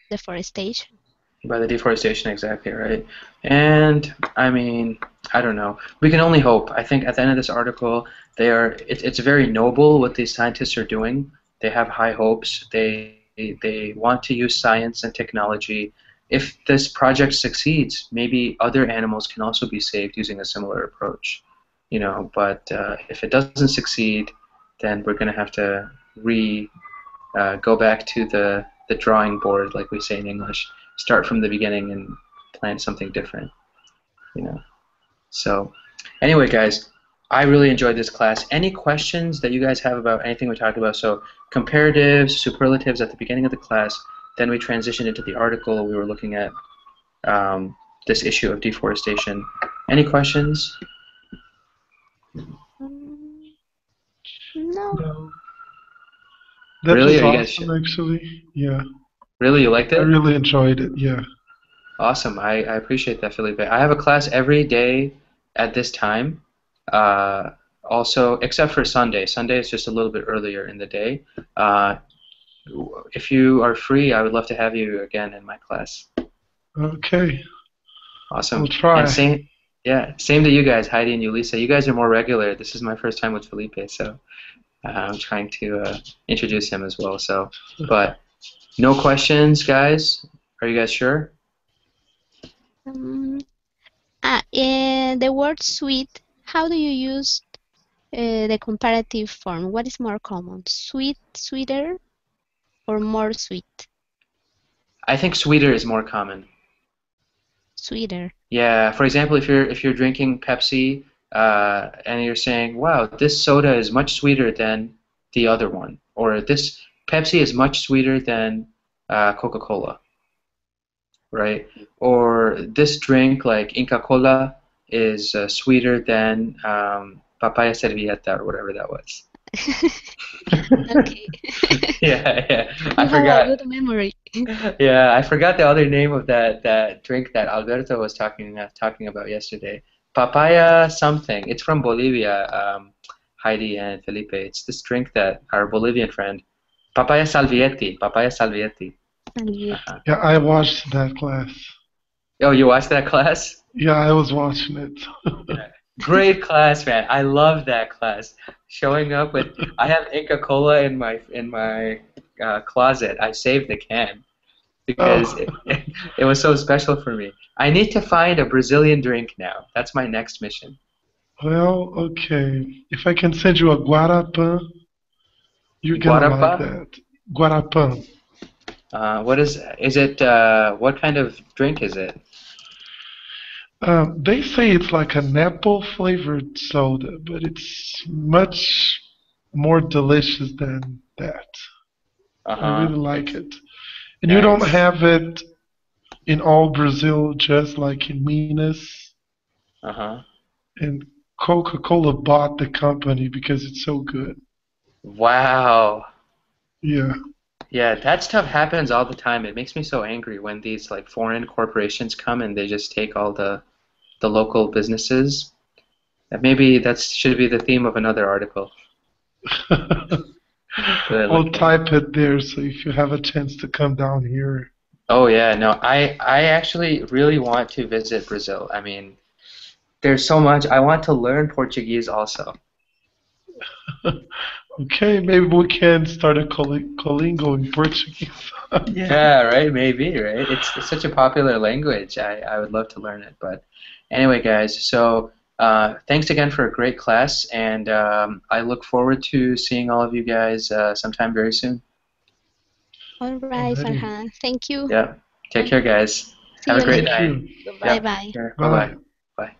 deforestation. by the deforestation, exactly, right? And I mean, I don't know. We can only hope. I think at the end of this article, it's very noble what these scientists are doing. They have high hopes. They want to use science and technology. If this project succeeds, maybe other animals can also be saved using a similar approach. But if it doesn't succeed, then we're going to have to re go back to the drawing board, like we say in English, start from the beginning and plan something different. You know. So, anyway, guys, I really enjoyed this class. Any questions that you guys have about anything we talked about? So, comparatives, superlatives at the beginning of the class. Then we transitioned into the article. We were looking at um, this issue of deforestation. Any questions? Mm, no. No, that Really? was Are you guys awesome, actually. Yeah, really? You liked I it? really enjoyed it. Yeah. Awesome. I appreciate that, Felipe. I have a class every day at this time. Uh, Also, except for Sunday. Sunday is just a little bit earlier in the day. Uh, if you are free, I would love to have you again in my class. Okay, we'll Awesome. And try. same to you guys, Heidi and Yulisa. You guys are more regular. This is my first time with Felipe, so I'm trying to introduce him as well. So, but no questions, guys. Are you guys sure? Um, and the word sweet, how do you use the comparative form? What is more common? Sweet, sweeter, or more sweet? I think sweeter is more common. Sweeter. Yeah, for example, if you're drinking Pepsi and you're saying, "Wow, this soda is much sweeter than the other one," or "This Pepsi is much sweeter than Coca-Cola," right? Or this drink like Inca Cola is sweeter than Papaya Servilleta or whatever that was. Okay. Yeah, yeah. I You have a forgot. good memory. Yeah, I forgot the other name of that drink that Alberto was talking about yesterday. Papaya something. It's from Bolivia, Heidi and Felipe. It's this drink that our Bolivian friend, Papaya Salvietti. Papaya Salvietti. Salviette. Uh-huh. Yeah, I watched that class. Oh, you watched that class? Yeah, I was watching it. Yeah. Great class, man. I love that class. Showing up with, I have Inca Cola in my closet. I saved the can because Oh, it was so special for me. I need to find a Brazilian drink now. That's my next mission. well, okay. If I can send you a guarapa, you're gonna Guarapa? like that. Guarapa. What is it, what kind of drink is it? They say it's like an apple flavored soda, but it's much more delicious than that. I Uh-huh. really like It's it. And you don't nice. have it in all Brazil, just like in Minas. Uh-huh. And Coca-Cola bought the company because it's so good. Wow. Yeah. Yeah, that stuff happens all the time. It makes me so angry when these like foreign corporations come and they just take all the local businesses. Maybe that should be the theme of another article. I'll Like, type it there so if you have a chance to come down here. oh yeah, no, I actually really want to visit Brazil. I mean, there's so much. I want to learn Portuguese also. Okay, maybe we can start a Colingo in Portuguese. Yeah, right, maybe, right? It's such a popular language. I would love to learn it. But anyway, guys, so thanks again for a great class, and I look forward to seeing all of you guys sometime very soon. All right, Alrighty. Farhan. Thank you. Yeah. Take care, guys. See Have you a great Thank later. night. you. Goodbye. Yep. Bye-bye. Bye-bye. Bye. Bye.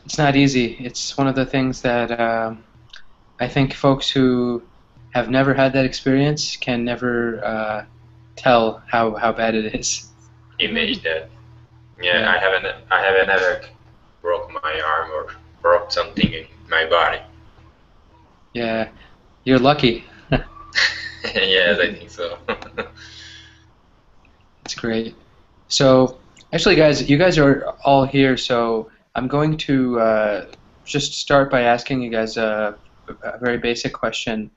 It's not easy. It's one of the things that I think folks who have never had that experience can never tell how bad it is. Image that. Yeah, Yeah. I haven't ever broke my arm or broke something in my body. Yeah. You're lucky. Yes, I think so. That's great. So, actually, guys, you guys are all here, so I'm going to just start by asking you guys a very basic question.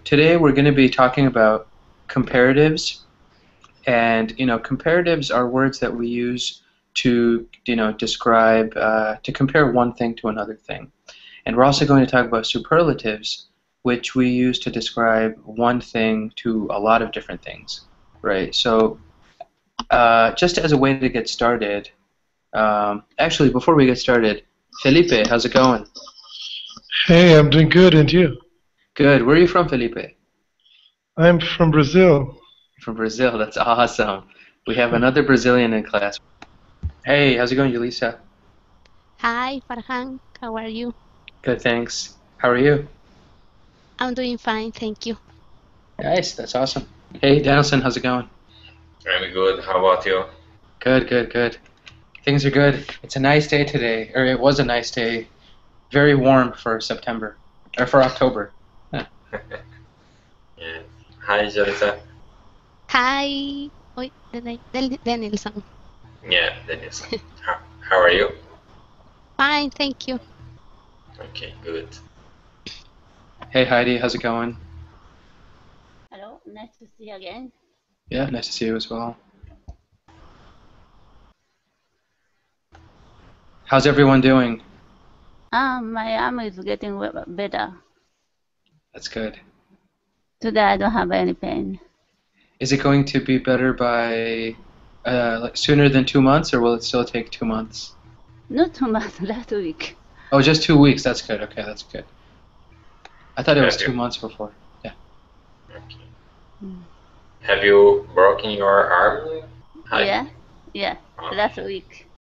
Today, we're going to be talking about comparatives, and comparatives are words that we use to describe to compare one thing to another thing. And we're also going to talk about superlatives, which we use to describe one thing to a lot of different things, right? So just as a way to get started, actually, before we get started, Felipe, how's it going? Hey, I'm doing good, and you? Good. Where are you from, Felipe? I'm from Brazil. From Brazil. That's awesome. We have another Brazilian in class. Hey, how's it going, Yulisa? Hi, Farhan. How are you? Good, thanks. How are you? I'm doing fine, thank you. Nice. That's awesome. Hey, Danielson, how's it going? I'm good. How about you? Good, good, good. Things are good. It's a nice day today, or it was a nice day. Very warm for September, or for October. Yeah. Hi, Jalisa. Hi. Oi, Danielson. Yeah, Dennis. How are you? Fine, thank you. Okay, good. Hey, Heidi, how's it going? Hello, nice to see you again. Yeah, nice to see you as well. How's everyone doing? My arm is getting better. That's good. Today I don't have any pain. Is it going to be better by like sooner than 2 months, or will it still take 2 months? Not too much last week. Oh, just 2 weeks. That's good. Okay, that's good. I thought it was Have you? 2 months before. Yeah. Okay. Have you broken your arm? Hi. Yeah, Okay. last week.